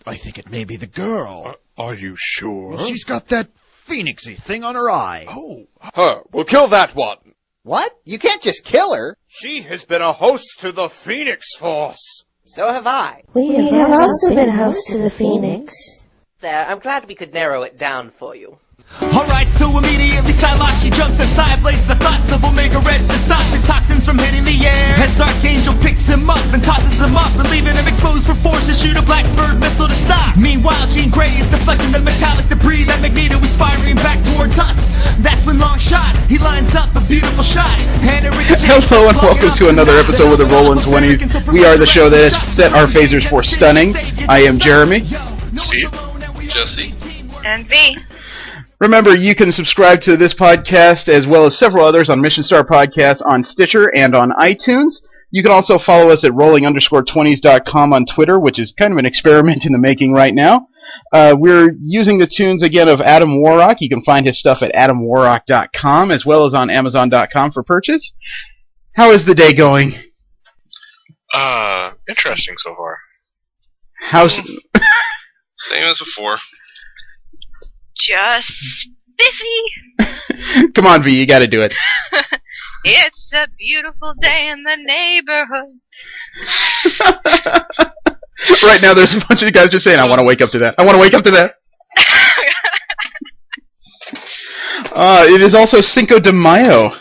I think it may be the girl. Are you sure? She's got that phoenixy thing on her eye. Oh, her. We'll kill that one. What? You can't just kill her. She has been a host to the Phoenix Force. So have I. We have also been hosts to the Phoenix. There, I'm glad we could narrow it down for you. Alright, so immediately Cyclops, she jumps aside, blades the thoughts of Omega Red to stop his toxins from hitting the air. As Archangel picks him up and tosses him up and leaving him exposed for force to shoot a Blackbird missile to stop. Meanwhile, Jean Grey is deflecting the metallic debris that Magneto is firing back towards us. That's when Long Shot, he lines up a beautiful shot. Hello and welcome to another episode of the Rollin' 20s. We are the show that has set our phasers for stunning. I am Jeremy. Steve. Jesse. And V. Remember, you can subscribe to this podcast as well as several others on Mission Star Podcast on Stitcher and on iTunes. You can also follow us at rolling_20s.com on Twitter, which is kind of an experiment in the making right now. We're using the tunes again of Adam Warrock. You can find his stuff at adamwarrock.com as well as on amazon.com for purchase. How is the day going? Interesting so far. How's... Same as before. Just spiffy. Come on, V, you gotta do it. It's a beautiful day in the neighborhood. Right now there's a bunch of guys just saying, I want to wake up to that. I want to wake up to that. It is also Cinco de Mayo.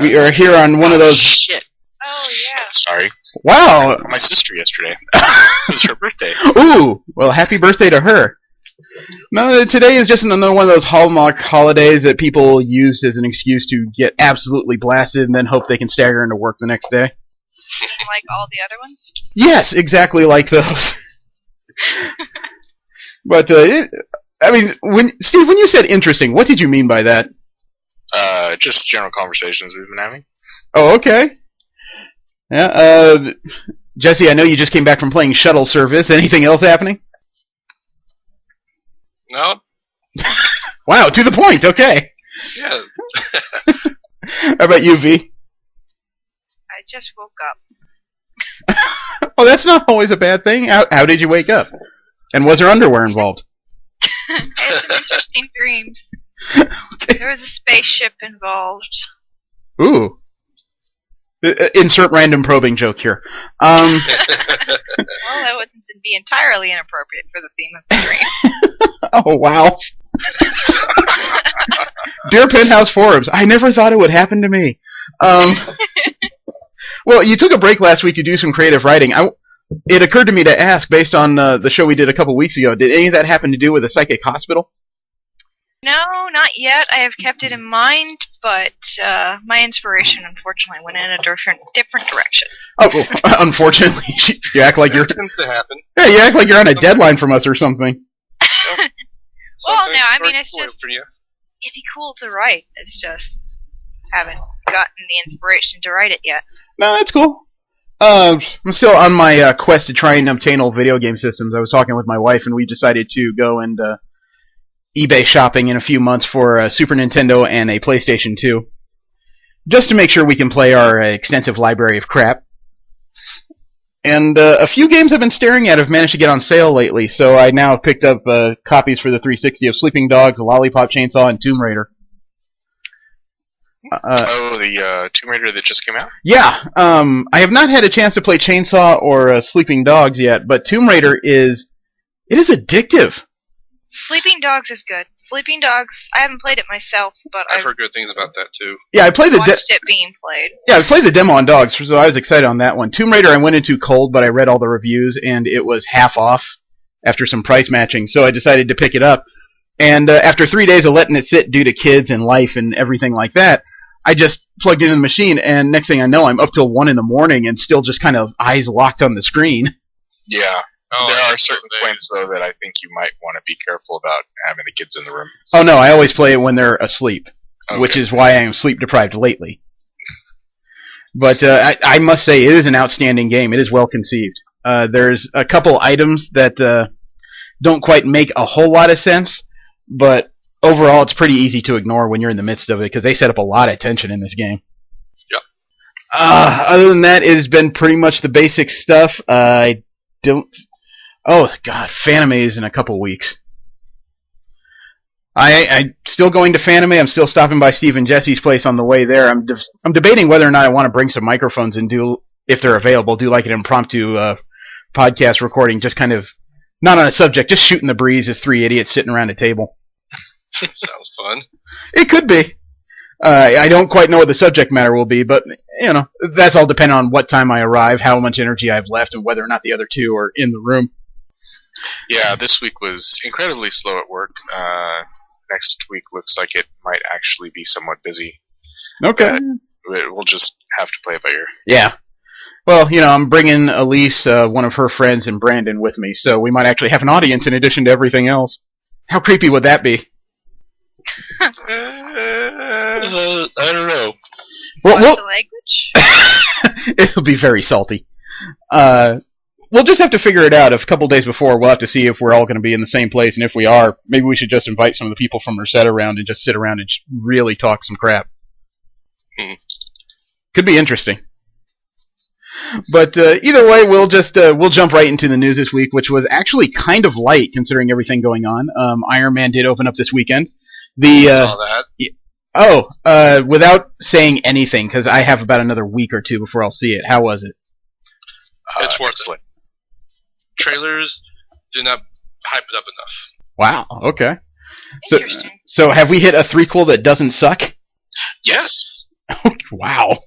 We are here on one of those... Shit. Oh, yeah. Sorry. Wow. My sister yesterday. It was her birthday. Ooh, well, happy birthday to her. No, today is just another one of those Hallmark holidays that people use as an excuse to get absolutely blasted and then hope they can stagger into work the next day. Like all the other ones? Yes, exactly like those. But, Steve, when you said interesting, what did you mean by that? Just general conversations we've been having. Oh, okay. Yeah, Jesse, I know you just came back from playing shuttle service. Anything else happening? No. Wow, to the point, okay. Yeah. How about you, V? I just woke up. Oh, that's not always a bad thing. How did you wake up? And was there underwear involved? I had some interesting dreams. Okay. There was a spaceship involved. Ooh. Insert random probing joke here. Well, that wouldn't be entirely inappropriate for the theme of the dream. Oh, wow. Dear Penthouse Forums, I never thought it would happen to me. Well, you took a break last week to do some creative writing. It occurred to me to ask, based on the show we did a couple weeks ago, did any of that happen to do with a psychic hospital? No, not yet. I have kept it in mind, but my inspiration, unfortunately, went in a different direction. Oh, well, unfortunately, you act like you're... That tends to happen. Yeah, you act like you're on a deadline from us or something. Well, no, I mean, it's cool just... for you. It'd be cool to write. It's just... haven't gotten the inspiration to write it yet. No, that's cool. I'm still on my quest to try and obtain old video game systems. I was talking with my wife, and we decided to go and eBay shopping in a few months for a Super Nintendo and a PlayStation 2, just to make sure we can play our extensive library of crap. And a few games I've been staring at have managed to get on sale lately, so I now have picked up copies for the 360 of Sleeping Dogs, Lollipop Chainsaw, and Tomb Raider. The Tomb Raider that just came out? Yeah, I have not had a chance to play Chainsaw or Sleeping Dogs yet, but Tomb Raider is addictive. Sleeping Dogs is good. Sleeping Dogs, I haven't played it myself, but I've heard good things about that too. Yeah, I played watched it being played. Yeah, I played the demo on Dogs, so I was excited on that one. Tomb Raider I went into cold, but I read all the reviews, and it was half off after some price matching, so I decided to pick it up. And after 3 days of letting it sit due to kids and life and everything like that, I just plugged it in the machine, and next thing I know, I'm up till 1 in the morning and still just kind of eyes locked on the screen. Yeah. There are certain points, though, that I think you might want to be careful about having the kids in the room. Oh, no, I always play it when they're asleep, okay. Which is why I am sleep-deprived lately. But I must say, it is an outstanding game. It is well-conceived. There's a couple items that don't quite make a whole lot of sense, but overall, it's pretty easy to ignore when you're in the midst of it, because they set up a lot of tension in this game. Yep. Other than that, it has been pretty much the basic stuff. Oh, God, Fanime is in a couple weeks. I'm still going to Fanime. I'm still stopping by Steve and Jesse's place on the way there. I'm debating whether or not I want to bring some microphones and do, if they're available, do like an impromptu podcast recording, just kind of, not on a subject, just shooting the breeze as three idiots sitting around a table. Sounds fun. It could be. I don't quite know what the subject matter will be, but, that's all dependent on what time I arrive, how much energy I have left, and whether or not the other two are in the room. Yeah, this week was incredibly slow at work. Next week looks like it might actually be somewhat busy. Okay. We'll just have to play it by ear. Yeah. Well, I'm bringing Elise, one of her friends, and Brandon with me, so we might actually have an audience in addition to everything else. How creepy would that be? I don't know. What's the language? It'll be very salty. We'll just have to figure it out. A couple days before, we'll have to see if we're all going to be in the same place, and if we are, maybe we should just invite some of the people from Reset around and just sit around and really talk some crap. Could be interesting. But either way, we'll jump right into the news this week, which was actually kind of light considering everything going on. Iron Man did open up this weekend. Saw that. Without saying anything, because I have about another week or two before I'll see it. How was it? It's worth it. Trailers do not hype it up enough. Wow. Okay. Interesting. So have we hit a threequel that doesn't suck? Yes. Wow.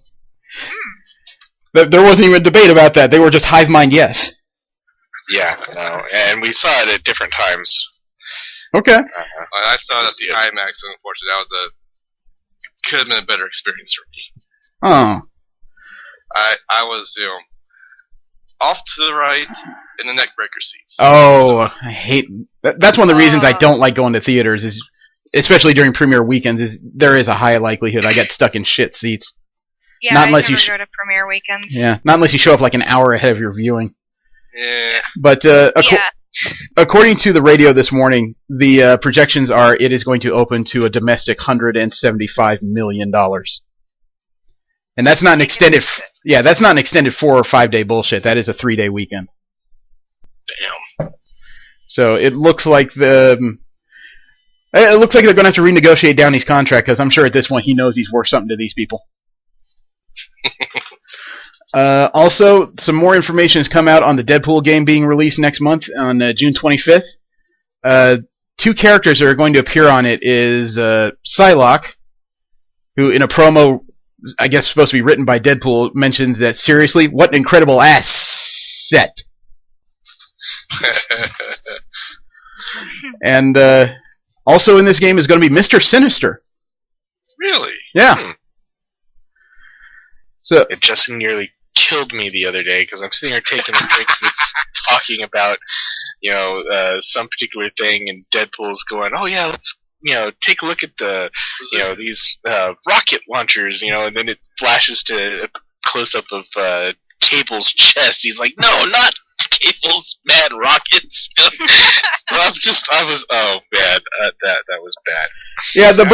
There wasn't even a debate about that. They were just hive mind yes. Yeah. No, and we saw it at different times. Okay. I saw it at the IMAX, and unfortunately, could have been a better experience for me. Oh. I was, off to the right in the neck breaker seats. Oh, I hate. That's one of the reasons I don't like going to theaters, is especially during premiere weekends. Is there is a high likelihood I get stuck in shit seats. Yeah, not I unless never you go to premiere weekends. Yeah, not unless you show up like an hour ahead of your viewing. Yeah. But according to the radio this morning, the projections are it is going to open to a domestic $175 million. And that's not an extended. Yeah, that's not an extended 4 or 5 day bullshit. That is a 3-day weekend. Damn. So it looks like they're going to have to renegotiate Downey's contract, because I'm sure at this point he knows he's worth something to these people. Also, some more information has come out on the Deadpool game being released next month on June 25th. 2 characters that are going to appear on it is Psylocke, who in a promo, I guess supposed to be written by Deadpool, mentions that, seriously, what an incredible asset. And also in this game is going to be Mr. Sinister. Really? Yeah. So it just nearly killed me the other day, because I'm sitting here taking a drink and it's talking about, some particular thing, and Deadpool's going, oh yeah, let's, take a look at the, these rocket launchers, and then it flashes to a close-up of Cable's chest. He's like, no, not Cable's mad rockets. That was bad. Yeah, the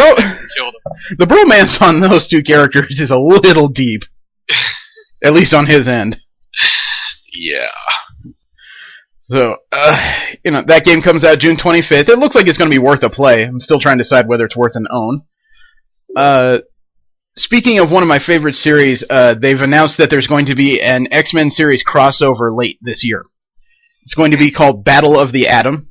bromance on those 2 characters is a little deep. At least on his end. Yeah. So, that game comes out June 25th. It looks like it's going to be worth a play. I'm still trying to decide whether it's worth an own. Speaking of one of my favorite series, they've announced that there's going to be an X-Men series crossover late this year. It's going to be called Battle of the Atom.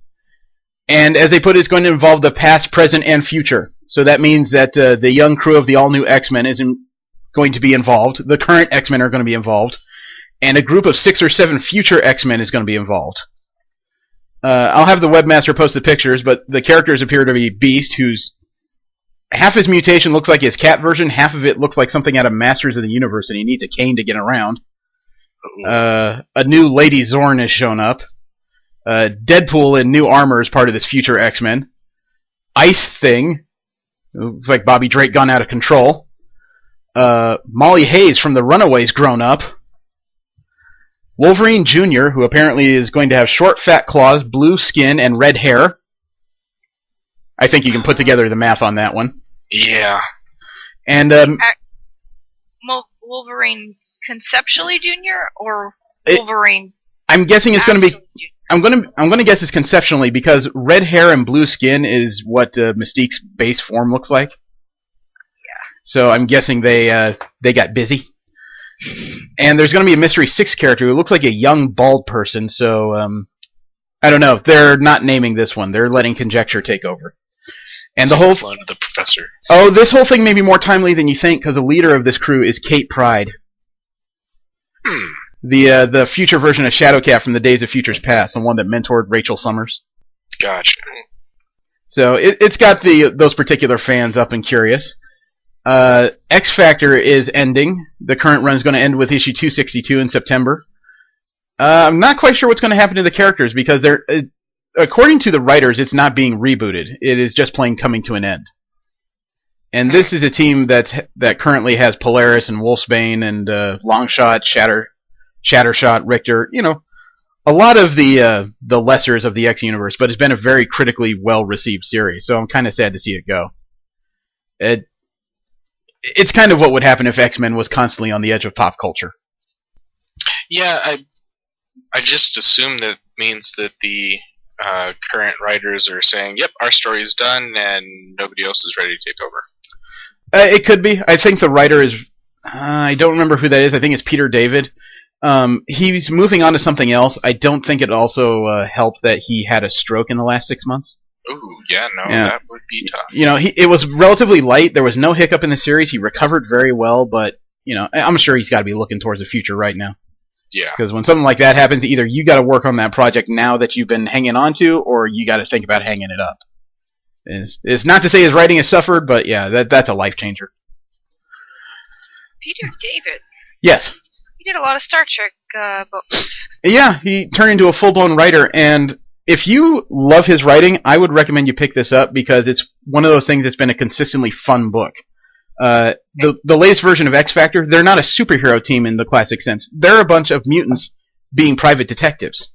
And as they put it, it's going to involve the past, present, and future. So that means that the young crew of the all-new X-Men isn't going to be involved. The current X-Men are going to be involved. And a group of 6 or 7 future X-Men is going to be involved. I'll have the webmaster post the pictures, but the characters appear to be Beast, who's half his mutation looks like his cat version, half of it looks like something out of Masters of the Universe, and he needs a cane to get around. A new Lady Zorn has shown up. Deadpool in new armor is part of this future X-Men. Ice Thing, looks like Bobby Drake gone out of control. Molly Hayes from the Runaways grown up. Wolverine Jr., who apparently is going to have short, fat claws, blue skin, and red hair. I think you can put together the math on that one. Yeah. And Wolverine conceptually Jr. or Wolverine? I'm guessing it's going to be. I'm gonna guess it's conceptually because red hair and blue skin is what Mystique's base form looks like. Yeah. So I'm guessing they got busy. And there's going to be a Mystery 6 character who looks like a young bald person. So I don't know. They're not naming this one. They're letting conjecture take over. And the whole Clone of the Professor. Oh, this whole thing may be more timely than you think because the leader of this crew is Kate Pryde. The future version of Shadowcat from the Days of Futures Past, the one that mentored Rachel Summers. Gotcha. So it's got those particular fans up and curious. X Factor is ending. The current run is going to end with issue 262 in September. I'm not quite sure what's going to happen to the characters because they're, according to the writers, it's not being rebooted. It is just plain coming to an end. And this is a team that currently has Polaris and Wolfsbane and Longshot, Shattershot, Richter. You know, a lot of the lessers of the X universe, but it's been a very critically well-received series. So I'm kind of sad to see it go. It's kind of what would happen if X-Men was constantly on the edge of pop culture. Yeah, I just assume that means that the current writers are saying, yep, our story's done, and nobody else is ready to take over. It could be. I think the writer is... I don't remember who that is. I think it's Peter David. He's moving on to something else. I don't think it also helped that he had a stroke in the last 6 months. Ooh, yeah, that would be tough. You know, it was relatively light. There was no hiccup in the series. He recovered very well, but, you know, I'm sure he's got to be looking towards the future right now. Yeah. Because when something like that happens, either you got to work on that project now that you've been hanging on to, or you got to think about hanging it up. It's not to say his writing has suffered, but yeah, that's a life changer. Peter David. Yes. He did a lot of Star Trek books. Yeah, he turned into a full-blown writer, and if you love his writing, I would recommend you pick this up because it's one of those things that's been a consistently fun book. The latest version of X Factor, they're not a superhero team in the classic sense. They're a bunch of mutants being private detectives.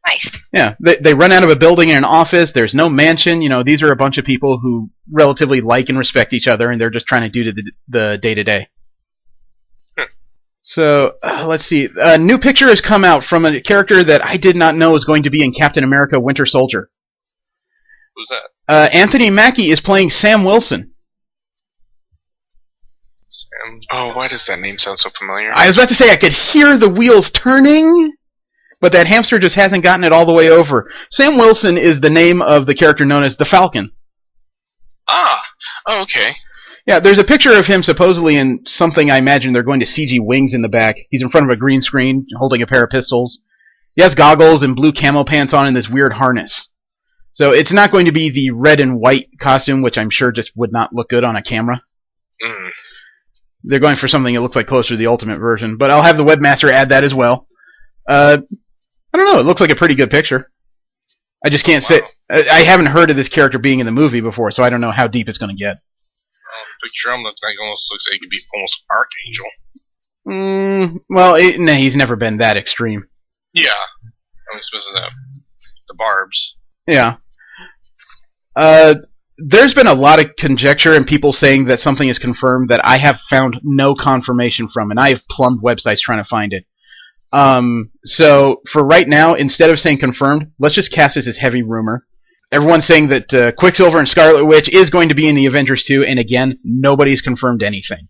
Nice. Yeah, they run out of a building in an office. There's no mansion. You know, these are a bunch of people who relatively like and respect each other, and they're just trying to do the day-to-day. So, let's see. A new picture has come out from a character that I did not know was going to be in Captain America Winter Soldier. Who's that? Anthony Mackie is playing Sam Wilson. Sam? Oh, why does that name sound so familiar? I was about to say I could hear the wheels turning, but that hamster just hasn't gotten it all the way over. Sam Wilson is the name of the character known as the Falcon. Ah! Oh, okay. Yeah, there's a picture of him supposedly in something I imagine they're going to CG wings in the back. He's in front of a green screen, holding a pair of pistols. He has goggles and blue camo pants on and this weird harness. So it's not going to be the red and white costume, which I'm sure just would not look good on a camera. Mm. They're going for something that looks like closer to the Ultimate version, but I'll have the webmaster add that as well. I don't know, it looks like a pretty good picture. I just can't say... I haven't heard of this character being in the movie before, so I don't know how deep it's going to get. Picture him looks like he could be almost Archangel. Well, no, he's never been that extreme. Yeah. I'm supposed to have the barbs. Yeah. There's been a lot of conjecture and people saying that something is confirmed that I have found no confirmation from, and I have plumbed websites trying to find it. So, for right now, instead of saying confirmed, let's just cast this as heavy rumor. Everyone's saying that Quicksilver and Scarlet Witch is going to be in the Avengers 2, and again, nobody's confirmed anything.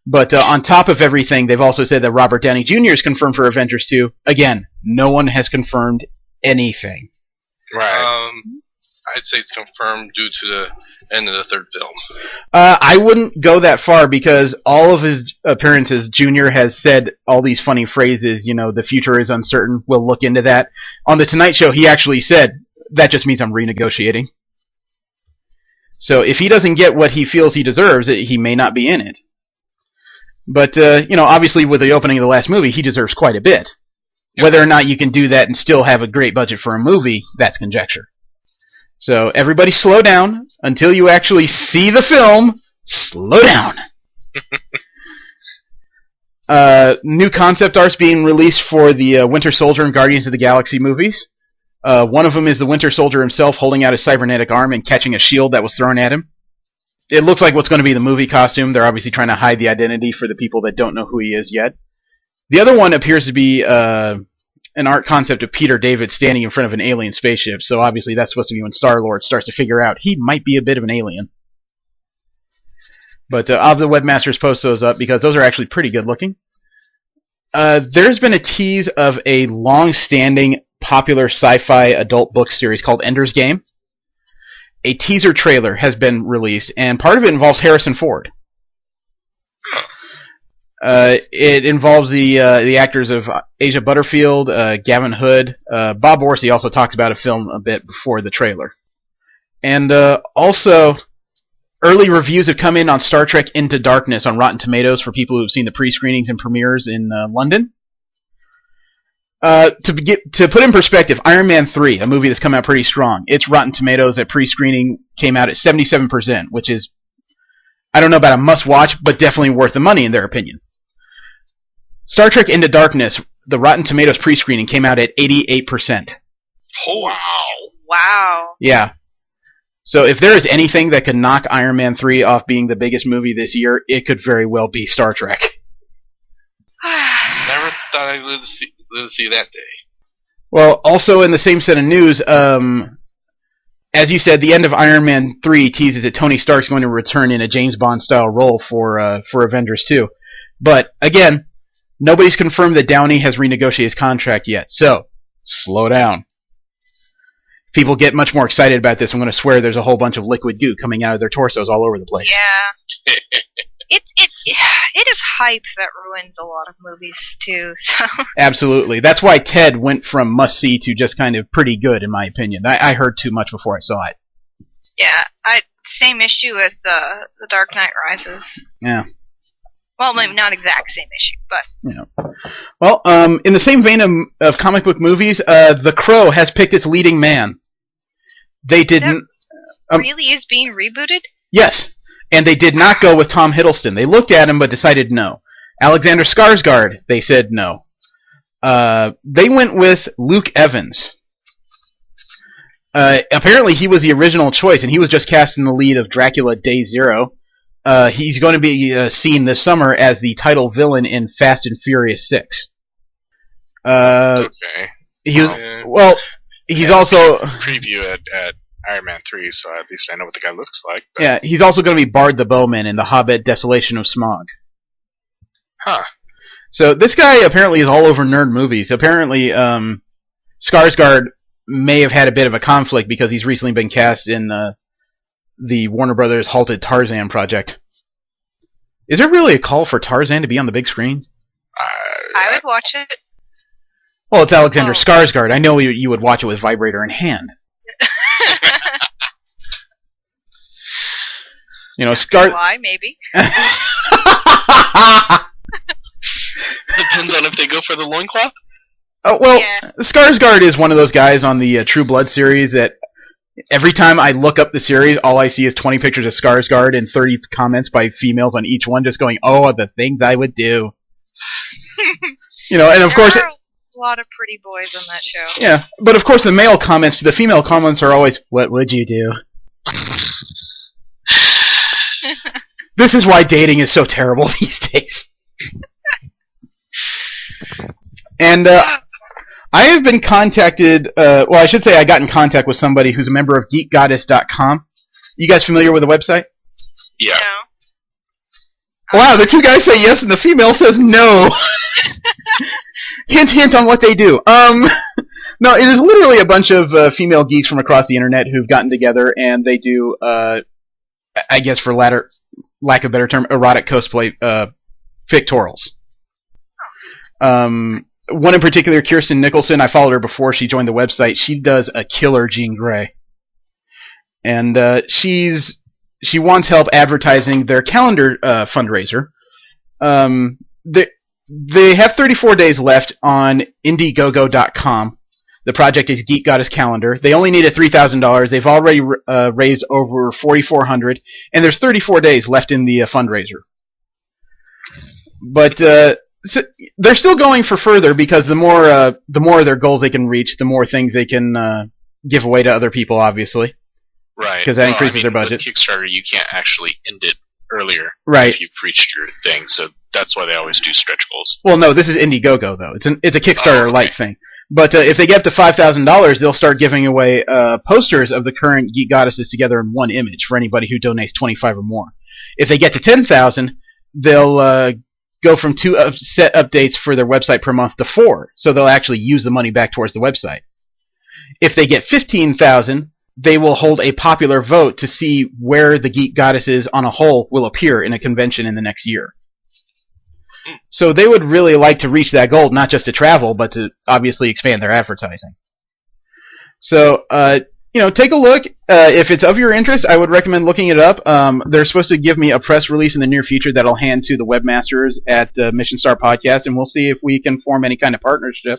But on top of everything, they've also said that Robert Downey Jr. is confirmed for Avengers 2. Again, no one has confirmed anything. Right. I'd say it's confirmed due to the end of the third film. I wouldn't go that far because all of his appearances, Jr. has said all these funny phrases, you know, the future is uncertain, we'll look into that. On The Tonight Show, he actually said, that just means I'm renegotiating. So if he doesn't get what he feels he deserves, he may not be in it. But, you know, obviously with the opening of the last movie, he deserves quite a bit. Yep. Whether or not you can do that and still have a great budget for a movie, that's conjecture. So everybody slow down until you actually see the film. Slow down. New concept art's being released for the Winter Soldier and Guardians of the Galaxy movies. One of them is the Winter Soldier himself holding out his cybernetic arm and catching a shield that was thrown at him. It looks like what's going to be the movie costume. They're obviously trying to hide the identity for the people that don't know who he is yet. The other one appears to be an art concept of Peter David standing in front of an alien spaceship, so obviously that's supposed to be when Star-Lord starts to figure out he might be a bit of an alien. But I'll have the webmasters post those up because those are actually pretty good looking. There's been a tease of a long-standing popular sci-fi adult book series called Ender's Game. A teaser trailer has been released, and part of it involves Harrison Ford. It involves the actors of Asia Butterfield, Gavin Hood. Bob Orsi also talks about a film a bit before the trailer. And also, early reviews have come in on Star Trek Into Darkness on Rotten Tomatoes for people who have seen the pre-screenings and premieres in London. To put in perspective, Iron Man 3, a movie that's come out pretty strong, its Rotten Tomatoes at pre-screening came out at 77%, which is, I don't know about a must-watch, but definitely worth the money in their opinion. Star Trek Into Darkness, the Rotten Tomatoes pre-screening came out at 88%. Oh, wow. Wow. Yeah. So if there is anything that could knock Iron Man 3 off being the biggest movie this year, it could very well be Star Trek. Never thought I'd live to see that day. Well, also in the same set of news, as you said, the end of Iron Man 3 teases that Tony Stark's going to return in a James Bond-style role for Avengers 2. But, again, nobody's confirmed that Downey has renegotiated his contract yet, so slow down. People get much more excited about this. I'm going to swear there's a whole bunch of liquid goo coming out of their torsos all over the place. Yeah. It is hype that ruins a lot of movies, too, so... Absolutely. That's why Ted went from must-see to just kind of pretty good, in my opinion. I heard too much before I saw it. Yeah, same issue with The Dark Knight Rises. Yeah. Well, maybe not exact same issue, but... Yeah. Well, in the same vein of comic book movies, The Crow has picked its leading man. They didn't... really is being rebooted? Yes. And they did not go with Tom Hiddleston. They looked at him but decided no. Alexander Skarsgård, they said no. They went with Luke Evans. Apparently he was the original choice, and he was just cast in the lead of Dracula Day Zero. He's going to be seen this summer as the title villain in Fast and Furious 6. Okay. He's also... Preview at Iron Man 3, so at least I know what the guy looks like. But... Yeah, he's also going to be Bard the Bowman in The Hobbit: Desolation of Smaug. Huh. So this guy apparently is all over nerd movies. Apparently, Skarsgård may have had a bit of a conflict because he's recently been cast in the Warner Brothers halted Tarzan project. Is there really a call for Tarzan to be on the big screen? I would watch it. Well, it's Alexander Skarsgård. I know you would watch it with vibrator in hand. You know, Why, maybe. Depends on if they go for the loincloth? Oh, well, Yeah. Skarsgård is one of those guys on the True Blood series that every time I look up the series, all I see is 20 pictures of Skarsgård and 30 comments by females on each one just going, oh, the things I would do. You know, and of course... There are a lot of pretty boys on that show. Yeah, but of course the female comments are always, what would you do? This is why dating is so terrible these days. And I have been contacted, well, I should say I got in contact with somebody who's a member of geekgoddess.com. You guys familiar with the website? Yeah. No. Wow, the two guys say yes and the female says no. Hint, hint on what they do. No, it is literally a bunch of female geeks from across the internet who've gotten together and they do, I guess for lack of a better term, erotic cosplay pictorials. One in particular, Kirsten Nicholson, I followed her before she joined the website. She does a killer Jean Grey. And she wants help advertising their calendar fundraiser. They have 34 days left on Indiegogo.com. The project is Geek Goddess Calendar. They only needed $3,000. They've already raised over $4,400, and there's 34 days left in the fundraiser. But so they're still going for further because the more of their goals they can reach, the more things they can give away to other people, obviously. Right. Because that increases their budget. With Kickstarter, you can't actually end it earlier. Right. If you've reached your thing, so that's why they always do stretch goals. Well, no, this is Indiegogo though. It's a Kickstarter-like thing. But if they get up to $5,000, they'll start giving away posters of the current Geek Goddesses together in one image for anybody who donates $25 or more. If they get to $10,000, they'll go from 2 set updates for their website per month to 4, so they'll actually use the money back towards the website. If they get $15,000, they will hold a popular vote to see where the Geek Goddesses on a whole will appear in a convention in the next year. So they would really like to reach that goal, not just to travel, but to obviously expand their advertising. So, take a look. If it's of your interest, I would recommend looking it up. They're supposed to give me a press release in the near future that I'll hand to the webmasters at Mission Star Podcast, and we'll see if we can form any kind of partnership.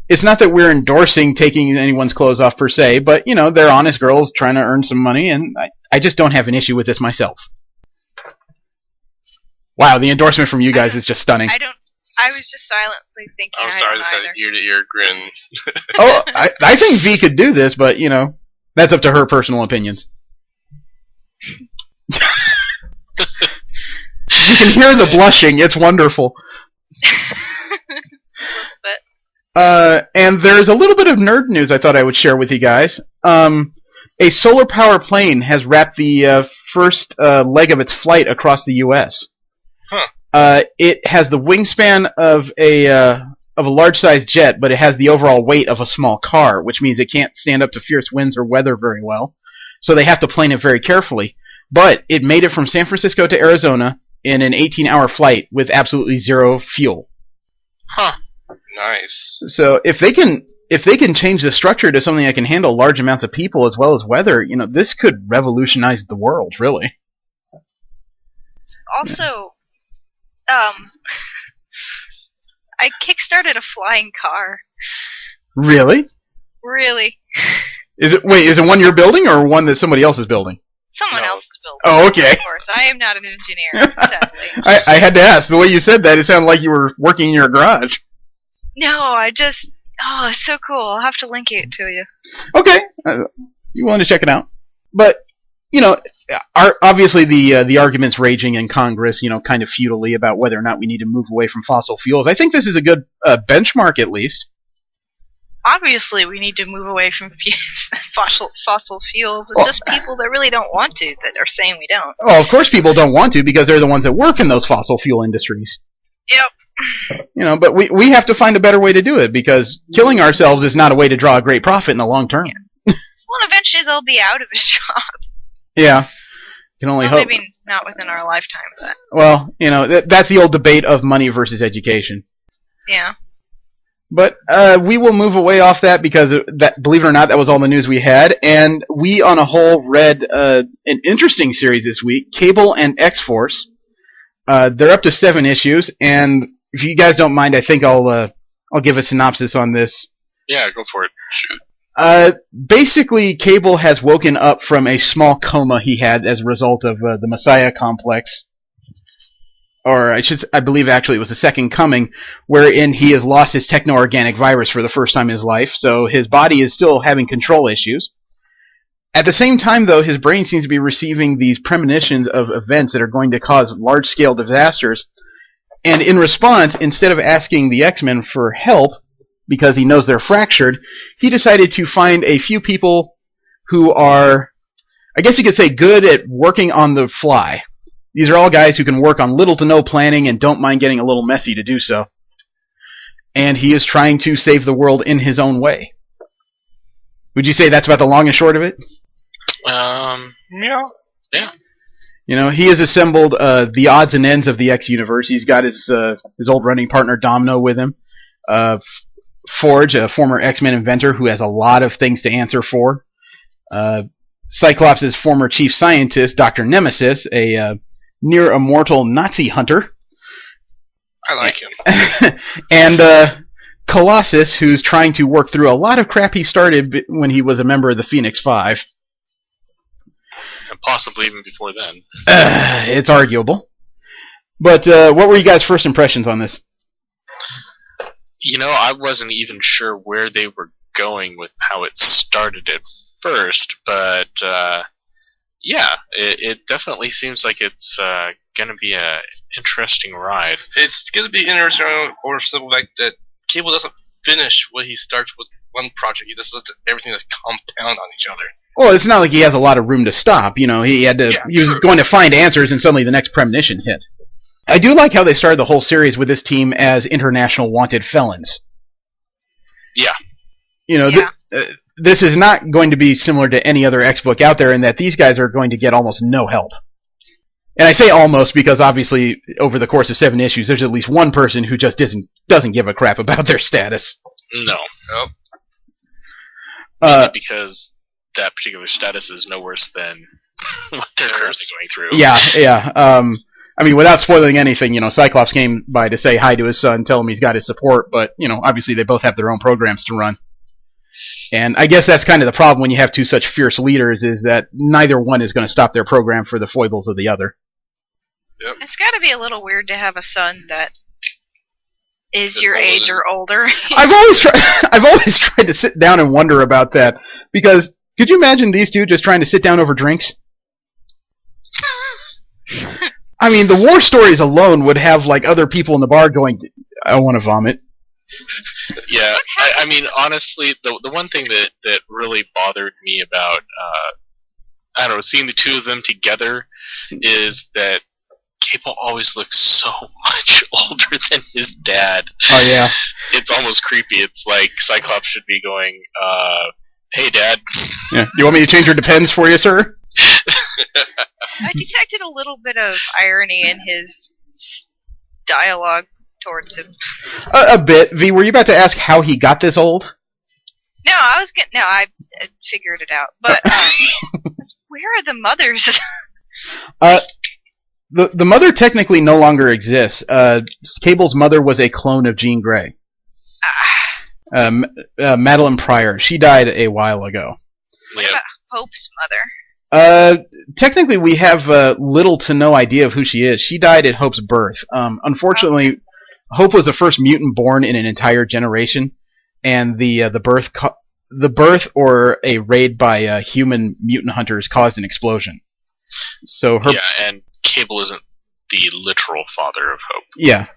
It's not that we're endorsing taking anyone's clothes off per se, but, they're honest girls trying to earn some money, and I just don't have an issue with this myself. Wow, the endorsement from you guys is just stunning. I was just silently thinking. I'm sorry, just had an ear-to-ear grin. Oh, I think V could do this, but, that's up to her personal opinions. You can hear the blushing. It's wonderful. And there's a little bit of nerd news I thought I would share with you guys. A solar power plane has wrapped the first leg of its flight across the U.S. Huh. It has the wingspan of a large-sized jet, but it has the overall weight of a small car, which means it can't stand up to fierce winds or weather very well. So they have to plane it very carefully. But it made it from San Francisco to Arizona in an 18-hour flight with absolutely zero fuel. Huh. Nice. So if they can change the structure to something that can handle large amounts of people as well as weather, this could revolutionize the world, really. Also, I kickstarted a flying car. Really? Really. Is it one you're building or one that somebody else is building? Someone else is building. Oh, okay. Of course, I am not an engineer, sadly. I had to ask. The way you said that, it sounded like you were working in your garage. No, it's so cool. I'll have to link it to you. Okay. You willing to check it out? But, obviously the argument's raging in Congress, kind of futilely about whether or not we need to move away from fossil fuels. I think this is a good benchmark, at least. Obviously, we need to move away from fossil fuels. It's just people that really don't want to that are saying we don't. Well, of course people don't want to because they're the ones that work in those fossil fuel industries. Yep. But we have to find a better way to do it because killing ourselves is not a way to draw a great profit in the long term. Well, eventually they'll be out of a job. Yeah. Can only hope. Maybe not within our lifetime, but... Well, that's the old debate of money versus education. Yeah. But we will move away off that because, believe it or not, that was all the news we had. And we, on a whole, read an interesting series this week, Cable and X-Force. They're up to 7 issues, and if you guys don't mind, I think I'll give a synopsis on this. Yeah, go for it. Shoot. Basically, Cable has woken up from a small coma he had as a result of the Messiah complex. Or I believe actually it was the Second Coming, wherein he has lost his techno-organic virus for the first time in his life, so his body is still having control issues. At the same time, though, his brain seems to be receiving these premonitions of events that are going to cause large-scale disasters, and in response, instead of asking the X-Men for help, because he knows they're fractured, he decided to find a few people who are, I guess you could say, good at working on the fly. These are all guys who can work on little to no planning and don't mind getting a little messy to do so. And he is trying to save the world in his own way. Would you say that's about the long and short of it? Yeah. He has assembled the odds and ends of the X universe. He's got his old running partner Domino with him. Forge, a former X-Men inventor who has a lot of things to answer for. Cyclops' former chief scientist, Dr. Nemesis, a near-immortal Nazi hunter. I like him. And Colossus, who's trying to work through a lot of crap he started when he was a member of the Phoenix Five. And possibly even before then. It's arguable. But what were you guys' first impressions on this? I wasn't even sure where they were going with how it started at first, but Yeah, it definitely seems like it's going to be a interesting ride. It's going to be interesting, or something like that. Cable doesn't finish what he starts with one project. He just lets everything just compound on each other. Well, it's not like he has a lot of room to stop. You know, he was going to find answers, and suddenly the next premonition hit. I do like how they started the whole series with this team as international wanted felons. Yeah. You know, this is not going to be similar to any other X-book out there in that these guys are going to get almost no help. And I say almost because obviously over the course of 7 issues, there's at least one person who just doesn't give a crap about their status. No. Nope. Because that particular status is no worse than what they're currently going through. Yeah. I mean, without spoiling anything, you know, Cyclops came by to say hi to his son, tell him he's got his support, but, you know, obviously they both have their own programs to run. And I guess that's kind of the problem when you have two such fierce leaders, is that neither one is going to stop their program for the foibles of the other. Yep. It's got to be a little weird to have a son that is your age or older. I've always tried to sit down and wonder about that, because could you imagine these two just trying to sit down over drinks? I mean, the war stories alone would have like other people in the bar going, "I want to vomit." Yeah, I mean, honestly, the one thing that really bothered me about, I don't know, seeing the two of them together is that Cable always looks so much older than his dad. Oh, yeah. It's almost creepy. It's like Cyclops should be going, "Hey, Dad." Yeah. You want me to change your Depends for you, sir? I detected a little bit of irony in his dialogue towards him. A bit. V, were you about to ask how he got this old? No, I figured it out. But where are the mothers? The mother technically no longer exists. Cable's mother was a clone of Jean Grey. Madeline Pryor. She died a while ago. What about Hope's mother? Technically, we have little to no idea of who she is. She died at Hope's birth. Unfortunately, Hope was the first mutant born in an entire generation, and the birth or a raid by human mutant hunters caused an explosion. So her and Cable isn't the literal father of Hope. Yeah.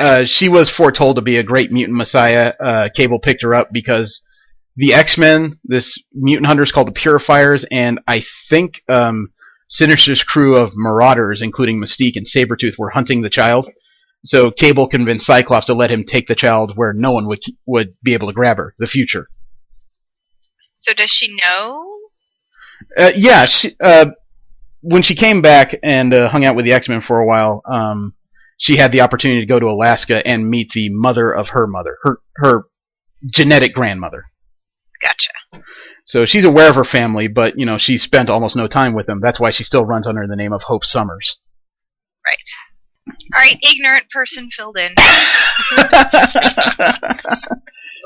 Okay. She was foretold to be a great mutant messiah. Cable picked her up because the X-Men, this mutant hunters called the Purifiers, and I think Sinister's crew of Marauders, including Mystique and Sabretooth, were hunting the child. So Cable convinced Cyclops to let him take the child where no one would be able to grab her, the future. So does she know? Yeah. When she came back and hung out with the X-Men for a while, she had the opportunity to go to Alaska and meet the mother of her mother, her genetic grandmother. Gotcha. So she's aware of her family, but, you know, she spent almost no time with them. That's why she still runs under the name of Hope Summers. Right. All right, ignorant person filled in. I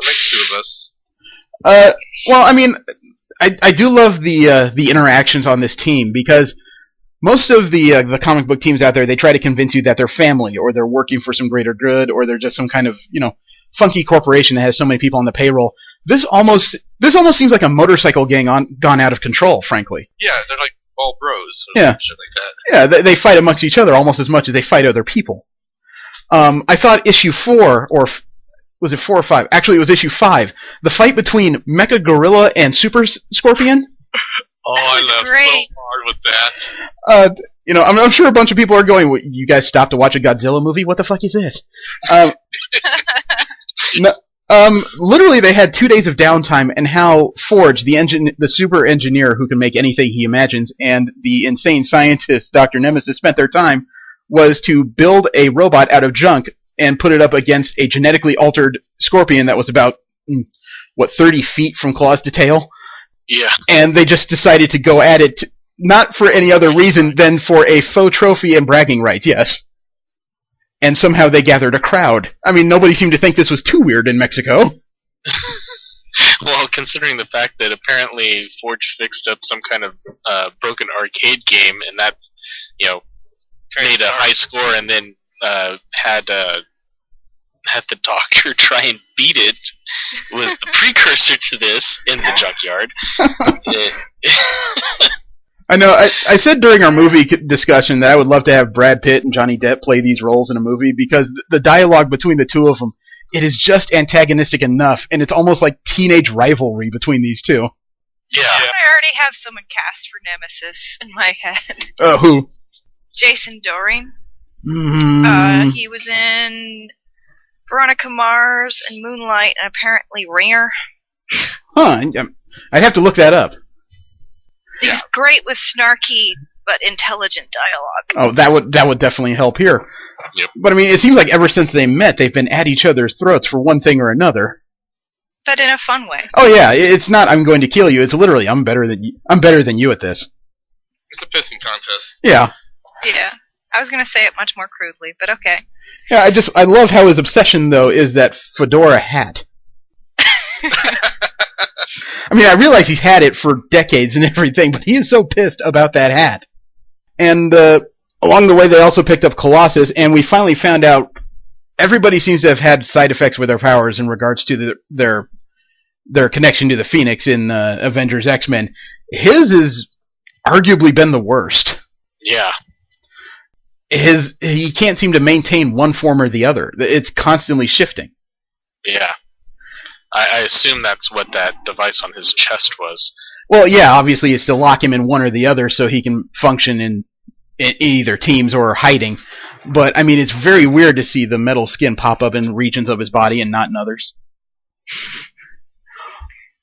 like 2 of us. Well, I mean, I do love the interactions on this team, because most of the comic book teams out there, they try to convince you that they're family, or they're working for some greater good, or they're just some kind of, you know, funky corporation that has so many people on the payroll. This almost seems like a motorcycle gang gone out of control, frankly. Yeah, they're like all bros. Yeah. Shit like that. Yeah, they fight amongst each other almost as much as they fight other people. I thought issue 4, or was it 4 or 5? Actually, it was issue 5. The fight between Mecha Gorilla and Super Scorpion. Oh, I laughed great. so hard with that. You know, I'm sure a bunch of people are going, "You guys stopped to watch a Godzilla movie? What the fuck is this?" No, literally, they had 2 days of downtime, and how Forge, the super engineer who can make anything he imagines, and the insane scientist, Dr. Nemesis, spent their time was to build a robot out of junk and put it up against a genetically altered scorpion that was about, 30 feet from claws to tail? Yeah. And they just decided to go at it, not for any other reason than for a faux trophy and bragging rights, yes. And somehow they gathered a crowd. I mean, nobody seemed to think this was too weird in Mexico. Well, considering the fact that apparently Forge fixed up some kind of broken arcade game, and that, you know, made a high score, and then had the doctor try and beat it, was the precursor to this in the junkyard. I know. I said during our movie discussion that I would love to have Brad Pitt and Johnny Depp play these roles in a movie because the dialogue between the two of them, it is just antagonistic enough, and it's almost like teenage rivalry between these two. Yeah. I already have someone cast for Nemesis in my head. Who? Jason Doreen. Mm. He was in Veronica Mars and Moonlight, and apparently Ringer. Huh. I'd have to look that up. He's great with snarky but intelligent dialogue. Oh, that would definitely help here. Yep. But I mean, it seems like ever since they met, they've been at each other's throats for one thing or another. But in a fun way. Oh yeah, it's not I'm going to kill you. It's literally I'm better than you at this. It's a pissing contest. Yeah. Yeah. I was going to say it much more crudely, but okay. Yeah, I love how his obsession though is that fedora hat. I mean, I realize he's had it for decades and everything, but he is so pissed about that hat. And along the way, they also picked up Colossus, and we finally found out everybody seems to have had side effects with their powers in regards to their connection to the Phoenix in Avengers X-Men. His has arguably been the worst. Yeah. He can't seem to maintain one form or the other. It's constantly shifting. Yeah. I assume that's what that device on his chest was. Well, yeah, obviously it's to lock him in one or the other so he can function in either teams or hiding. But, I mean, it's very weird to see the metal skin pop up in regions of his body and not in others.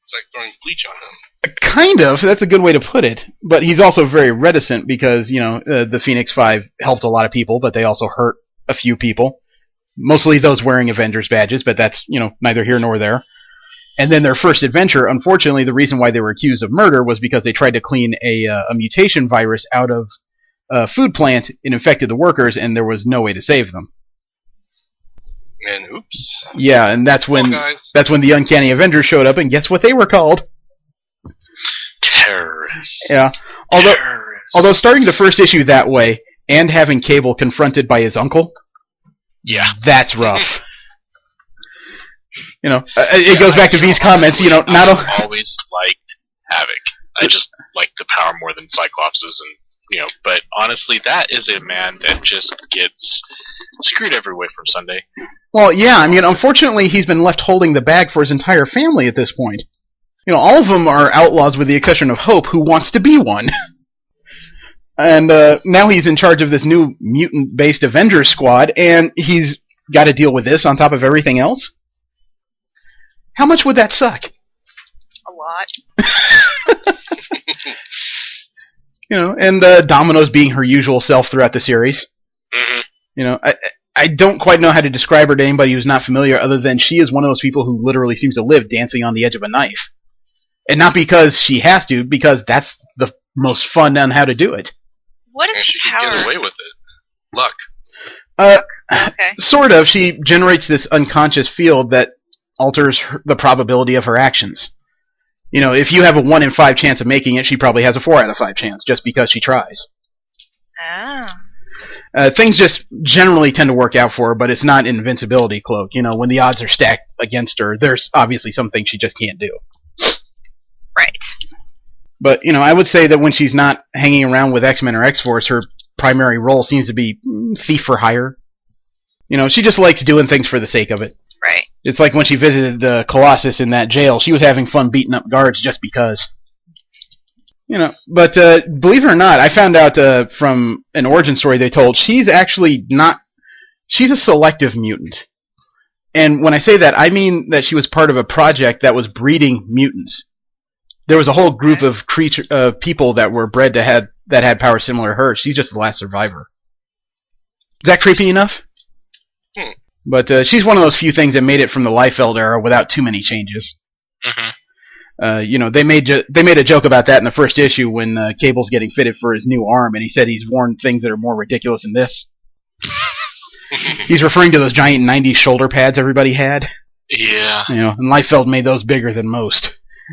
It's like throwing bleach on him. Kind of. That's a good way to put it. But he's also very reticent because, the Phoenix Five helped a lot of people, but they also hurt a few people. Mostly those wearing Avengers badges, but that's, neither here nor there. And then their first adventure, unfortunately, the reason why they were accused of murder was because they tried to clean a mutation virus out of a food plant. It infected the workers, and there was no way to save them. And oops. Yeah, and that's when the Uncanny Avengers showed up, and guess what they were called? Terrorists. Yeah. Although starting the first issue that way, and having Cable confronted by his uncle, yeah, that's rough. It goes back to V's comments. Not I've always liked Havoc. I just like the power more than Cyclops's, and But honestly, that is a man that just gets screwed every way from Sunday. Well, yeah. I mean, unfortunately, he's been left holding the bag for his entire family at this point. All of them are outlaws with the exception of Hope, who wants to be one. And now he's in charge of this new mutant-based Avengers squad, and he's got to deal with this on top of everything else. How much would that suck? A lot. And Domino's being her usual self throughout the series. Mm-hmm. I don't quite know how to describe her to anybody who's not familiar, other than she is one of those people who literally seems to live dancing on the edge of a knife. And not because she has to, because that's the most fun on how to do it. What is she her can power? get away with it. Luck. Okay. Sort of. She generates this unconscious field that alters the probability of her actions. If you have a 1 in 5 chance of making it, she probably has a 4 out of 5 chance, just because she tries. Oh. Things just generally tend to work out for her, but it's not an invincibility cloak. When the odds are stacked against her, there's obviously some things she just can't do. Right. But, I would say that when she's not hanging around with X-Men or X-Force, her primary role seems to be thief for hire. She just likes doing things for the sake of it. Right. It's like when she visited Colossus in that jail. She was having fun beating up guards just because. But believe it or not, I found out from an origin story they told, she's actually not... She's a selective mutant. And when I say that, I mean that she was part of a project that was breeding mutants. There was a whole group of people that were bred that had powers similar to hers. She's just the last survivor. Is that creepy enough? But she's one of those few things that made it from the Liefeld era without too many changes. Mm-hmm. They made a joke about that in the first issue when Cable's getting fitted for his new arm, and he said he's worn things that are more ridiculous than this. He's referring to those giant 90s shoulder pads everybody had. Yeah. And Liefeld made those bigger than most.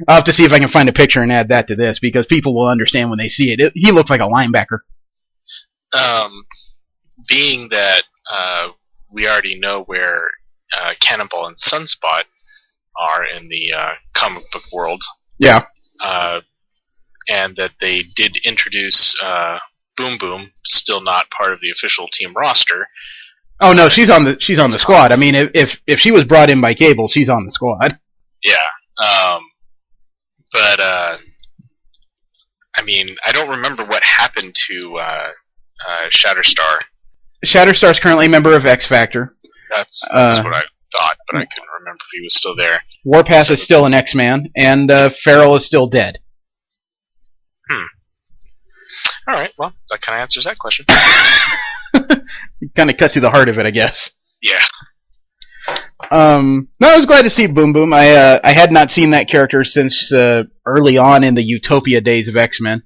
I'll have to see if I can find a picture and add that to this, because people will understand when they see it. He looks like a linebacker. Being that we already know where Cannonball and Sunspot are in the comic book world. Yeah. and that they did introduce Boom Boom, still not part of the official team roster. Oh no, she's on the squad. I mean, if she was brought in by Cable, she's on the squad. Yeah, but I mean, I don't remember what happened to Shatterstar. Shatterstar's currently a member of X Factor. That's what I thought, but I couldn't remember if he was still there. Warpath is still an X-Man, and Farrell is still dead. All right, well, that kind of answers that question. Kind of cut to the heart of it, I guess. Yeah. No, I was glad to see Boom Boom. I had not seen that character since early on in the Utopia days of X-Men.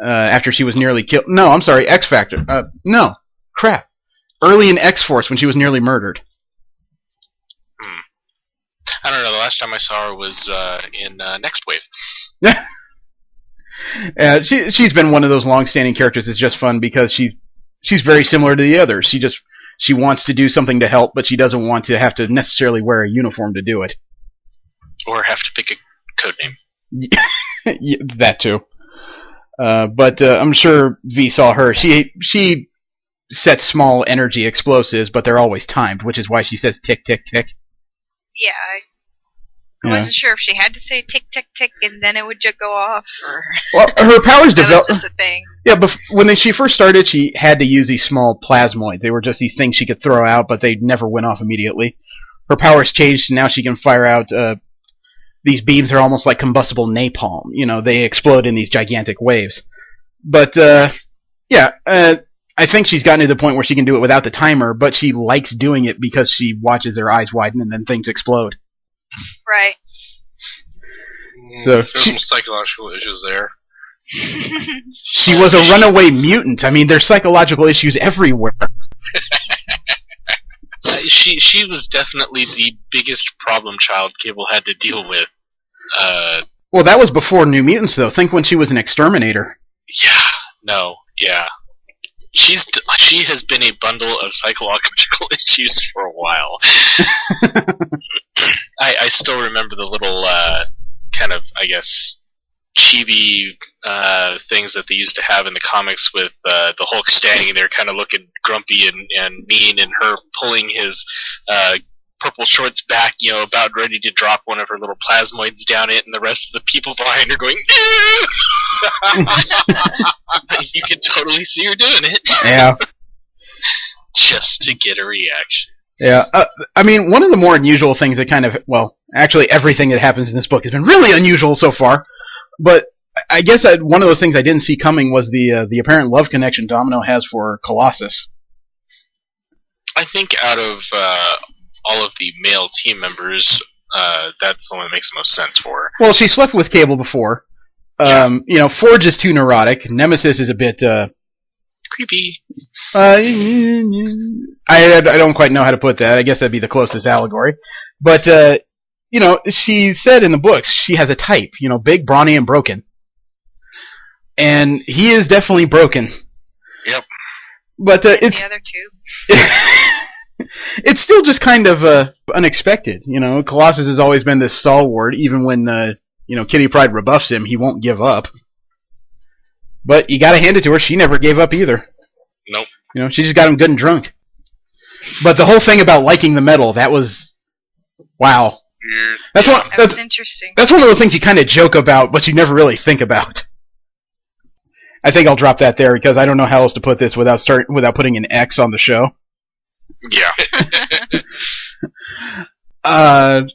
After she was nearly killed. No, I'm sorry, X Factor. No, crap. Early in X-Force when she was nearly murdered. I don't know. The last time I saw her was in Next Wave. She's been one of those long-standing characters that's just fun because she's very similar to the others. She wants to do something to help, but she doesn't want to have to necessarily wear a uniform to do it. Or have to pick a code name. Yeah, that too. But I'm sure V saw her. She sets small energy explosives, but they're always timed, which is why she says tick, tick, tick. Yeah, I wasn't sure if she had to say tick, tick, tick, and then it would just go off, or... Well, her powers developed... That was just a thing. Yeah, but when she first started, she had to use these small plasmoids. They were just these things she could throw out, but they never went off immediately. Her powers changed, and now she can fire out... these beams are almost like combustible napalm. You know, they explode in these gigantic waves. But, I think she's gotten to the point where she can do it without the timer, but she likes doing it because she watches her eyes widen and then things explode. Right. So There's some psychological issues there. She was a runaway mutant. I mean, there's psychological issues everywhere. She was definitely the biggest problem child Cable had to deal with. Well, that was before New Mutants, though. Think when she was an exterminator. Yeah. She has been a bundle of psychological issues for a while. I still remember the little kind of, I guess, chibi things that they used to have in the comics with the Hulk standing there kind of looking grumpy and mean, and her pulling his purple shorts back, you know, about ready to drop one of her little plasmoids down it, and the rest of the people behind her going, you can totally see her doing it. Yeah. Just to get a reaction. Yeah. I mean, one of the more unusual things that kind of, well, actually everything that happens in this book has been really unusual so far, but I guess one of those things I didn't see coming was the apparent love connection Domino has for Colossus. I think out of all of the male team members, that's the one that makes the most sense for her. Well, she slept with Cable before. You know, Forge is too neurotic. Nemesis is a bit creepy. I don't quite know how to put that. I guess that'd be the closest allegory. But you know, she said in the books she has a type. You know, big, brawny, and broken. And he is definitely broken. Yep. But it's the other two. It's still just kind of unexpected. You know, Colossus has always been this stalwart, even when you know, Kitty Pryde rebuffs him, he won't give up. But you gotta hand it to her, she never gave up either. Nope. You know, she just got him good and drunk. But the whole thing about liking the metal, that was... wow. Weird. That's Interesting. That's one of those things you kind of joke about, but you never really think about. I think I'll drop that there, because I don't know how else to put this without putting an X on the show. Yeah. I'm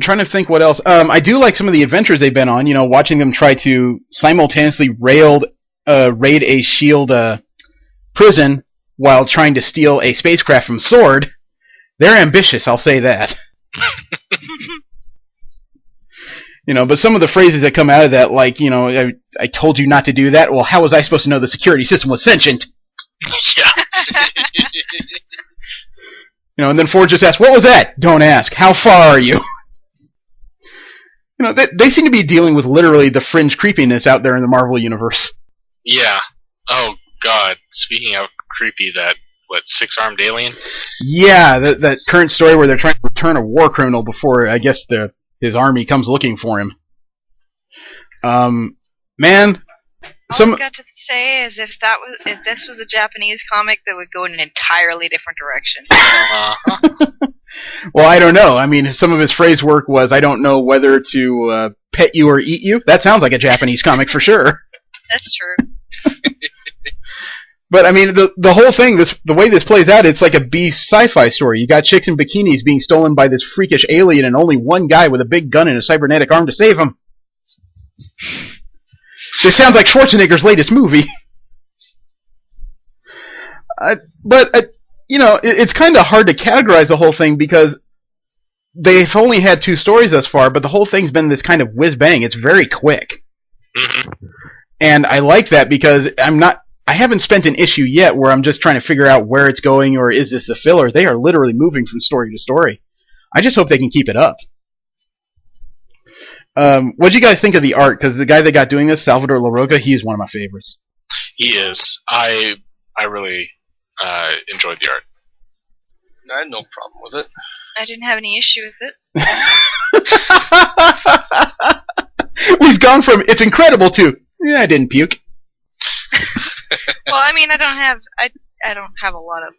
trying to think what else. I do like some of the adventures they've been on. You know, watching them try to simultaneously raid a S.H.I.E.L.D. Prison while trying to steal a spacecraft from S.W.O.R.D. They're ambitious, I'll say that. You know, but some of the phrases that come out of that, like, you know, I told you not to do that. Well, how was I supposed to know the security system was sentient? Yeah. You know, and then Ford just asks, what was that? Don't ask. How far are you? You know, they seem to be dealing with literally the fringe creepiness out there in the Marvel Universe. Yeah. Oh, God. Speaking of creepy, that, six-armed alien? Yeah, that current story where they're trying to return a war criminal before, I guess, his army comes looking for him. Man, All I've got to say is if this was a Japanese comic, that would go in an entirely different direction. Well, I don't know. I mean, some of his phrase work was, "I don't know whether to pet you or eat you." That sounds like a Japanese comic for sure. That's true. But I mean, the whole thing, the way this plays out, it's like a B sci-fi story. You got chicks in bikinis being stolen by this freakish alien, and only one guy with a big gun and a cybernetic arm to save them. This sounds like Schwarzenegger's latest movie. It's kind of hard to categorize the whole thing because they've only had 2 stories thus far, but the whole thing's been this kind of whiz-bang. It's very quick. Mm-hmm. And I like that because I haven't spent an issue yet where I'm just trying to figure out where it's going or is this a filler. They are literally moving from story to story. I just hope they can keep it up. What do you guys think of the art? Because the guy that got doing this, Salvador LaRocca, he's one of my favorites. He is. I really enjoyed the art. I had no problem with it. I didn't have any issue with it. We've gone from "it's incredible" to "yeah, I didn't puke." Well, I mean, I don't have a lot of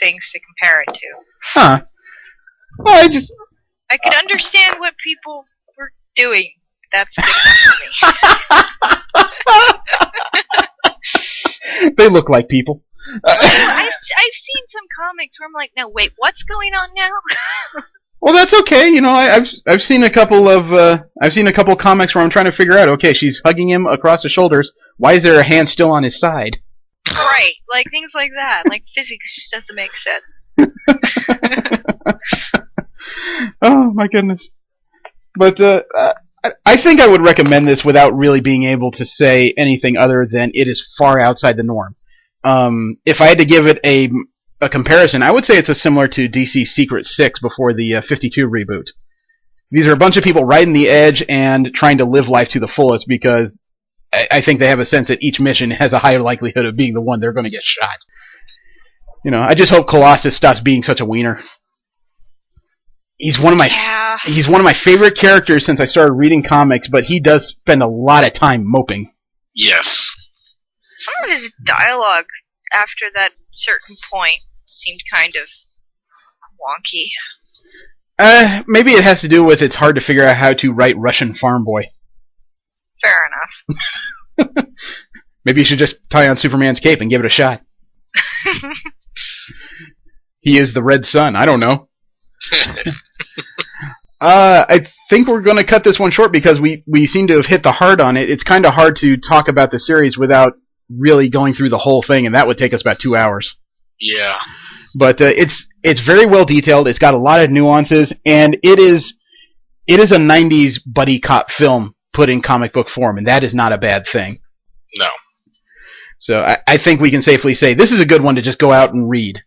things to compare it to. Huh. Well, I could understand what people were doing. That's good enough for me. They look like people. I've seen some comics where I'm like, no, wait, what's going on now? Well, that's okay. You know, I've seen a couple comics where I'm trying to figure out. Okay, she's hugging him across the shoulders. Why is there a hand still on his side? Right, like things like that. Like physics just doesn't make sense. Oh my goodness! But I think I would recommend this without really being able to say anything other than it is far outside the norm. If I had to give it a comparison, I would say it's similar to DC's Secret 6 before the 52 reboot. These are a bunch of people riding the edge and trying to live life to the fullest because I think they have a sense that each mission has a higher likelihood of being the one they're going to get shot. You know, I just hope Colossus stops being such a wiener. He's one of my favorite characters since I started reading comics, but he does spend a lot of time moping. Yes. Some of his dialogue after that certain point seemed kind of wonky. Maybe it has to do with it's hard to figure out how to write Russian farm boy. Fair enough. Maybe you should just tie on Superman's cape and give it a shot. He is the Red Sun. I don't know. I think we're going to cut this one short because we seem to have hit the heart on it. It's kind of hard to talk about the series without really going through the whole thing, and that would take us about 2 hours. Yeah. But it's very well detailed. It's got a lot of nuances, and it is a 90s buddy cop film put in comic book form, and that is not a bad thing. No. So I think we can safely say this is a good one to just go out and read.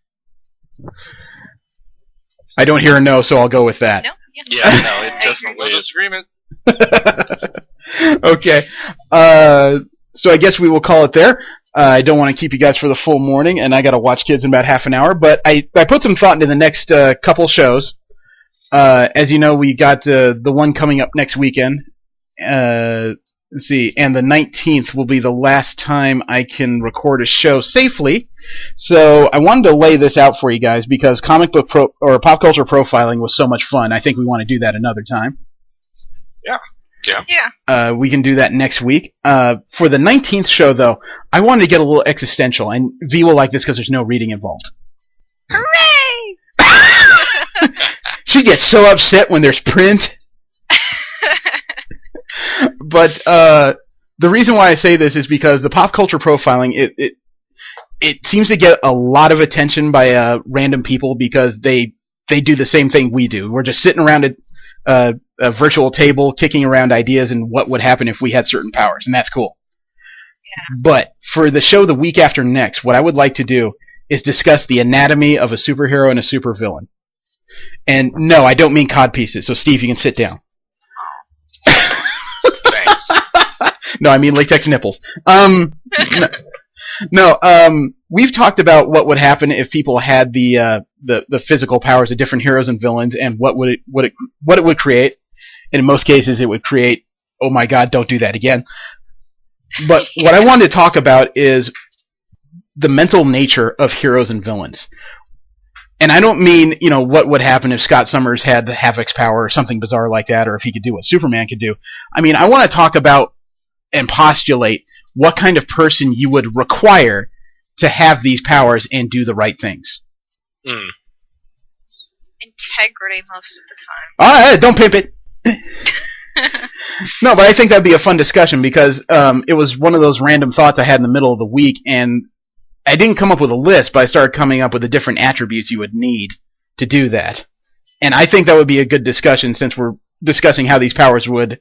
I don't hear a no, so I'll go with that. No? Yeah, no, it definitely is. Agreement. Okay. So I guess we will call it there. I don't want to keep you guys for the full morning, and I got to watch kids in about half an hour, but I put some thought into the next couple shows. As you know, we got the one coming up next weekend. Let's see, and the 19th will be the last time I can record a show safely. So I wanted to lay this out for you guys because comic book or pop culture profiling was so much fun. I think we want to do that another time. Yeah. We can do that next week. For the 19th show, though, I wanted to get a little existential, and V will like this because there's no reading involved. Hooray! She gets so upset when there's print. But the reason why I say this is because the pop culture profiling, it seems to get a lot of attention by random people because they do the same thing we do. We're just sitting around a virtual table, kicking around ideas and what would happen if we had certain powers, and that's cool. Yeah. But for the show the week after next, what I would like to do is discuss the anatomy of a superhero and a supervillain. And no, I don't mean cod pieces, so Steve, you can sit down. Thanks. No, I mean latex nipples. We've talked about what would happen if people had the physical powers of different heroes and villains, and what it would create. And in most cases, it would create, oh my God, don't do that again. But what I wanted to talk about is the mental nature of heroes and villains. And I don't mean, what would happen if Scott Summers had the Havoc's power or something bizarre like that, or if he could do what Superman could do. I mean, I want to talk about and postulate what kind of person you would require to have these powers and do the right things. Integrity most of the time. Don't pimp it. No, but I think that'd be a fun discussion because it was one of those random thoughts I had in the middle of the week, and I didn't come up with a list, but I started coming up with the different attributes you would need to do that. And I think that would be a good discussion since we're discussing how these powers would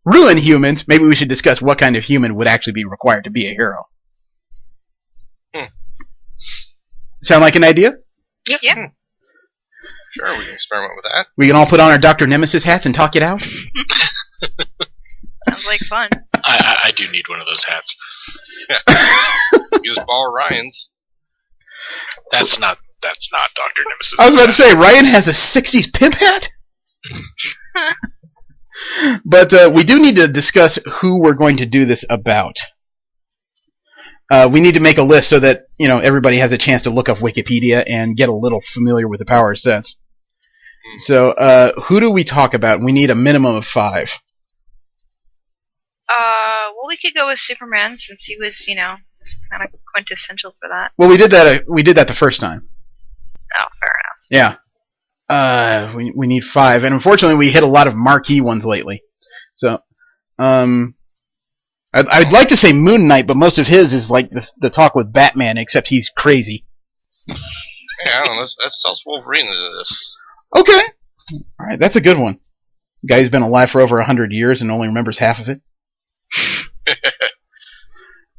ruin humans. Maybe we should discuss what kind of human would actually be required to be a hero. Sound like an idea? Yep. Sure, we can experiment with that. We can all put on our Dr. Nemesis hats and talk it out? Sounds like fun. I do need one of those hats. Use Ball Ryan's. That's not Dr. Nemesis. I was about to say, Ryan has a 60s pimp hat? But we do need to discuss who we're going to do this about. We need to make a list so that everybody has a chance to look up Wikipedia and get a little familiar with the power sets. So, who do we talk about? We need a minimum of 5. Well, we could go with Superman since he was, kind of quintessential for that. Well, we did that the first time. Oh, fair enough. Yeah. We need 5, and unfortunately, we hit a lot of marquee ones lately. So, I'd like to say Moon Knight, but most of his is like the talk with Batman, except he's crazy. Yeah, I don't know. That's also Wolverine into this. Okay. All right, that's a good one. Guy who's been alive for over 100 years and only remembers half of it.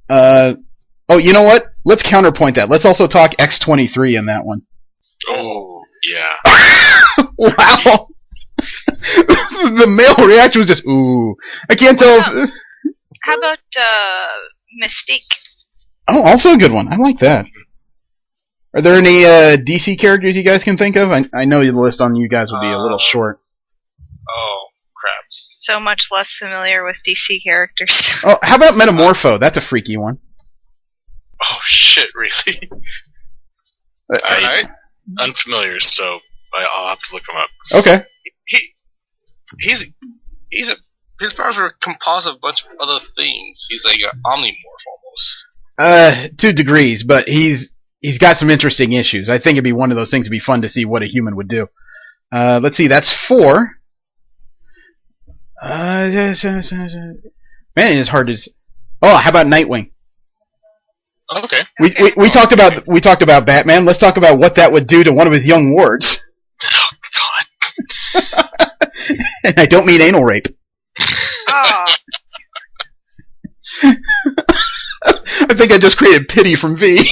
Oh, you know what? Let's counterpoint that. Let's also talk X-23 in that one. Oh, yeah. Wow. The male reaction was just, ooh. I can't tell if... How about Mystique? Oh, also a good one. I like that. Are there any DC characters you guys can think of? I know the list on you guys will be a little short. Oh, crap. So much less familiar with DC characters. Oh, how about Metamorpho? That's a freaky one. Oh, shit, really? Alright. Unfamiliar, so I'll have to look him up. Okay. His powers are a composite of a bunch of other things. He's like an omnimorph almost. To degrees, but he's got some interesting issues. I think it'd be one of those things that'd be fun to see what a human would do. Let's see, that's 4. Man, it's hard to... Oh, how about Nightwing? Okay. We talked about Batman. Let's talk about what that would do to one of his young wards. Oh, God. And I don't mean anal rape. Oh. I think I just created pity from V.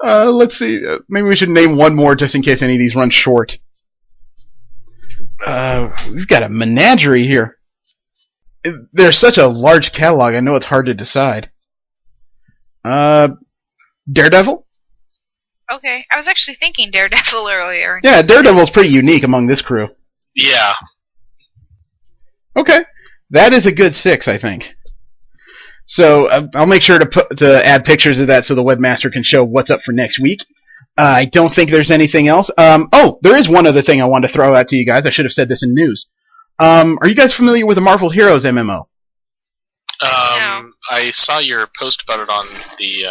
Let's see. Maybe we should name one more just in case any of these run short. We've got a menagerie here. There's such a large catalog, I know it's hard to decide. Daredevil? Okay, I was actually thinking Daredevil earlier. Yeah, Daredevil's pretty unique among this crew. Yeah. Okay, that is a good 6, I think. So I'll make sure to add pictures of that so the webmaster can show what's up for next week. I don't think there's anything else. Oh, there is one other thing I wanted to throw out to you guys. I should have said this in news. Are you guys familiar with the Marvel Heroes MMO? No. I saw your post about it on the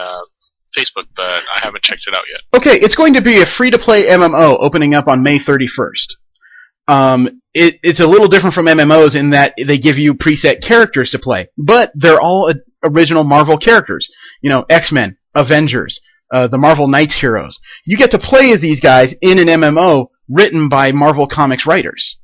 Facebook, but I haven't checked it out yet. Okay, it's going to be a free-to-play MMO opening up on May 31st. It's a little different from MMOs in that they give you preset characters to play, but they're all original Marvel characters. You know, X-Men, Avengers, the Marvel Knights heroes. You get to play as these guys in an MMO written by Marvel Comics writers.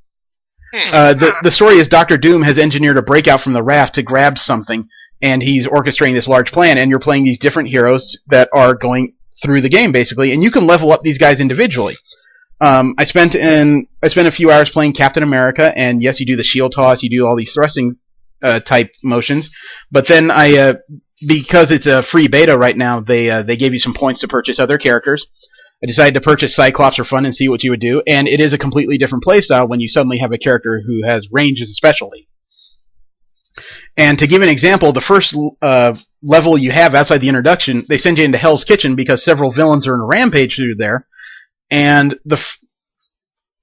The story is Dr. Doom has engineered a breakout from the raft to grab something, and he's orchestrating this large plan, and you're playing these different heroes that are going through the game, basically, and you can level up these guys individually. I spent a few hours playing Captain America, and yes, you do the shield toss, you do all these thrusting type motions, but then because it's a free beta right now, they gave you some points to purchase other characters. I decided to purchase Cyclops for fun and see what you would do, and it is a completely different playstyle when you suddenly have a character who has range as a specialty. And to give an example, the first level you have outside the introduction, they send you into Hell's Kitchen because several villains are in a rampage through there. And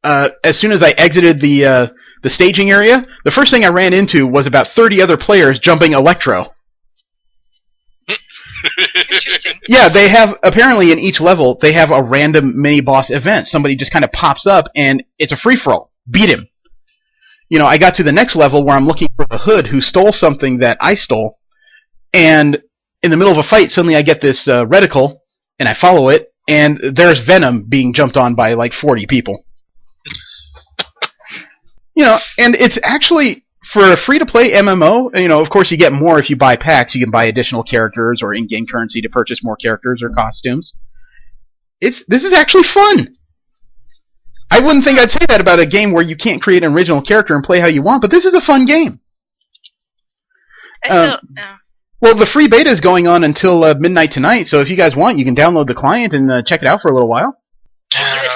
as soon as I exited the staging area, the first thing I ran into was about 30 other players jumping Electro. Interesting. Yeah, they have, apparently in each level, they have a random mini-boss event. Somebody just kind of pops up, and it's a free-for-all. Beat him. You know, I got to the next level where I'm looking for the Hood who stole something that I stole, and in the middle of a fight, suddenly I get this reticle, and I follow it, and there's Venom being jumped on by like 40 people. You know, and it's actually, for a free-to-play MMO, you know, of course you get more if you buy packs. You can buy additional characters or in-game currency to purchase more characters or costumes. This is actually fun! I wouldn't think I'd say that about a game where you can't create an original character and play how you want, but this is a fun game. Well, the free beta is going on until midnight tonight, so if you guys want, you can download the client and check it out for a little while. I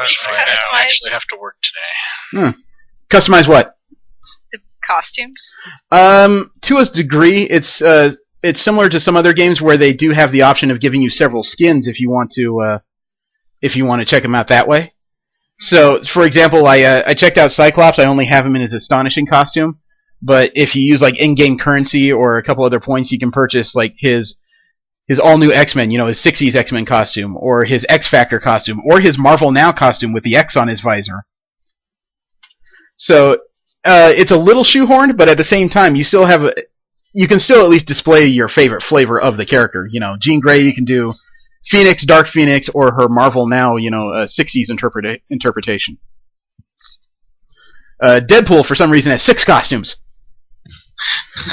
actually have to work today. Customize what? The costumes? To a degree, it's similar to some other games where they do have the option of giving you several skins if you want to check them out that way. So, for example, I checked out Cyclops. I only have him in his astonishing costume, but if you use like in-game currency or a couple other points, you can purchase like his all-new X-Men, you know, his 60s X-Men costume, or his X-Factor costume, or his Marvel Now costume with the X on his visor. So, it's a little shoehorned, but at the same time, you can still at least display your favorite flavor of the character. You know, Jean Grey, you can do Phoenix, Dark Phoenix, or her Marvel Now, you know, 60s interpretation. Deadpool, for some reason, has 6 costumes,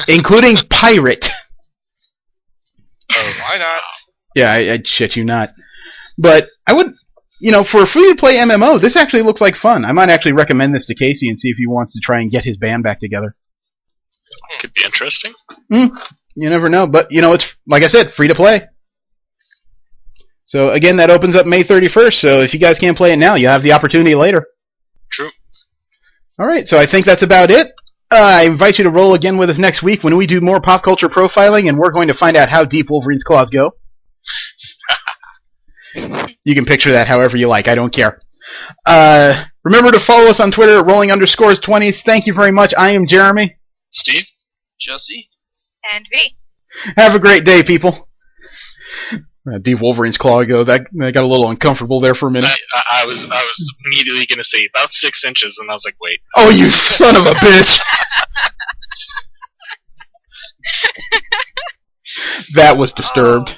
including Pirate. Oh, why not? Yeah, I'd shit you not. But I would, you know, for a free-to-play MMO, this actually looks like fun. I might actually recommend this to Casey and see if he wants to try and get his band back together. Could be interesting. You never know. But, you know, it's, like I said, free-to-play. So, again, that opens up May 31st, so if you guys can't play it now, you'll have the opportunity later. True. Alright, so I think that's about it. I invite you to roll again with us next week when we do more pop culture profiling, and we're going to find out how deep Wolverine's claws go. You can picture that however you like, I don't care. Remember to follow us on Twitter at rolling_20s. Thank you very much. I am Jeremy. Steve? Jesse? And V. Have a great day, people. Deep Wolverine's claw go. That got a little uncomfortable there for a minute. I was immediately going to say about 6 inches, and I was like, wait. Oh, you son of a bitch! That was disturbed.